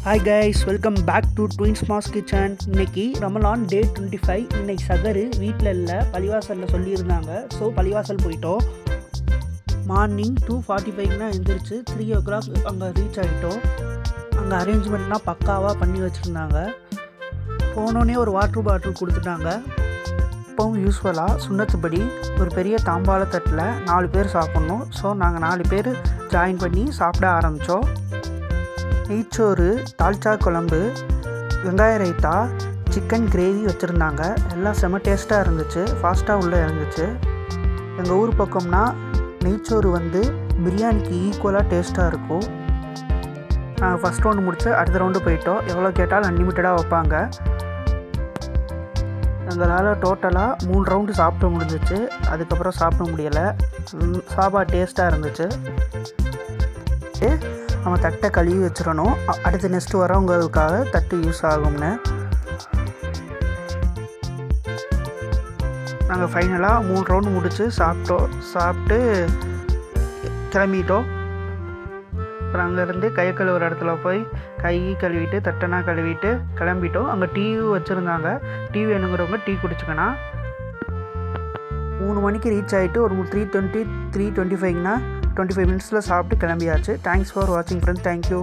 Hi guys, welcome back to twins mass kitchen. இன்னைக்கு ரமலான் டே 25. இன்னைக்கு சகரு வீட்டில் இல்லை, பள்ளிவாசலில் சொல்லியிருந்தாங்க. ஸோ பள்ளிவாசல் போயிட்டோம். மார்னிங் 2:45 எழுந்திரிச்சு 3 o'clock அங்கே ரீச் ஆகிட்டோம். அங்கே அரேஞ்ச்மெண்ட்லாம் பக்காவாக பண்ணி வச்சுருந்தாங்க. போனோடனே ஒரு வாட்ரு பாட்டில் கொடுத்துட்டாங்க. இப்போவும் யூஸ்வலாக சுண்ணத்துப்படி ஒரு பெரிய தாம்பாள தட்டில் 4 பேர் சாப்பிட்ணும். ஸோ நாங்கள் 4 பேர் ஜாயின் பண்ணி சாப்பிட ஆரம்பித்தோம். நெய்ச்சோறு, தால்ச்சா குழம்பு, வெங்காய ரைத்தா, சிக்கன் கிரேவி வச்சுருந்தாங்க. எல்லாம் செம்ம டேஸ்ட்டாக இருந்துச்சு. ஃபாஸ்ட்டாக உள்ளே இறங்குச்சு. எங்கள் ஊர் பக்கம்னா நெய்ச்சோறு பிரியாணிக்கு ஈக்குவலாக டேஸ்ட்டாக இருக்கும். நாங்கள் ஃபஸ்ட் ரவுண்டு முடிச்சு அடுத்த ரவுண்டு போயிட்டோம். எவ்வளோ கேட்டாலும் அன்லிமிட்டடாக வைப்பாங்க. எங்களால் டோட்டலாக 3 ரவுண்டு சாப்பிட முடிஞ்சிச்சு. அதுக்கப்புறம் சாப்பிட முடியலை. சாப்பாடு டேஸ்ட்டாக இருந்துச்சு. நம்ம தட்டை கழுவி வச்சிடணும். அடுத்து நெக்ஸ்ட்டு வரவங்களுக்காக தட்டு யூஸ் ஆகும்னு. நாங்கள் ஃபைனலாக 3 ரவுண்டு முடித்து சாப்பிட்டு கிளம்பிட்டோம். அப்புறம் அங்கேருந்து கை கழுவுற இடத்துல போய் கை கழுவிட்டு தட்டனா கழுவிட்டு கிளம்பிட்டோம். அங்கே டீ வச்சுருந்தாங்க. டீ வேணுங்கிறவங்க டீ குடிச்சுக்கணும். 3 மணிக்கு ரீச் ஆகிட்டு ஒரு 3:20 3:25 25 மினிட்ஸில் சாப்பிட்டு கிளம்பியாச்சு. தேங்க்ஸ் ஃபார் வாட்சிங் ஃப்ரெண்ட்ஸ். தேங்க்யூ.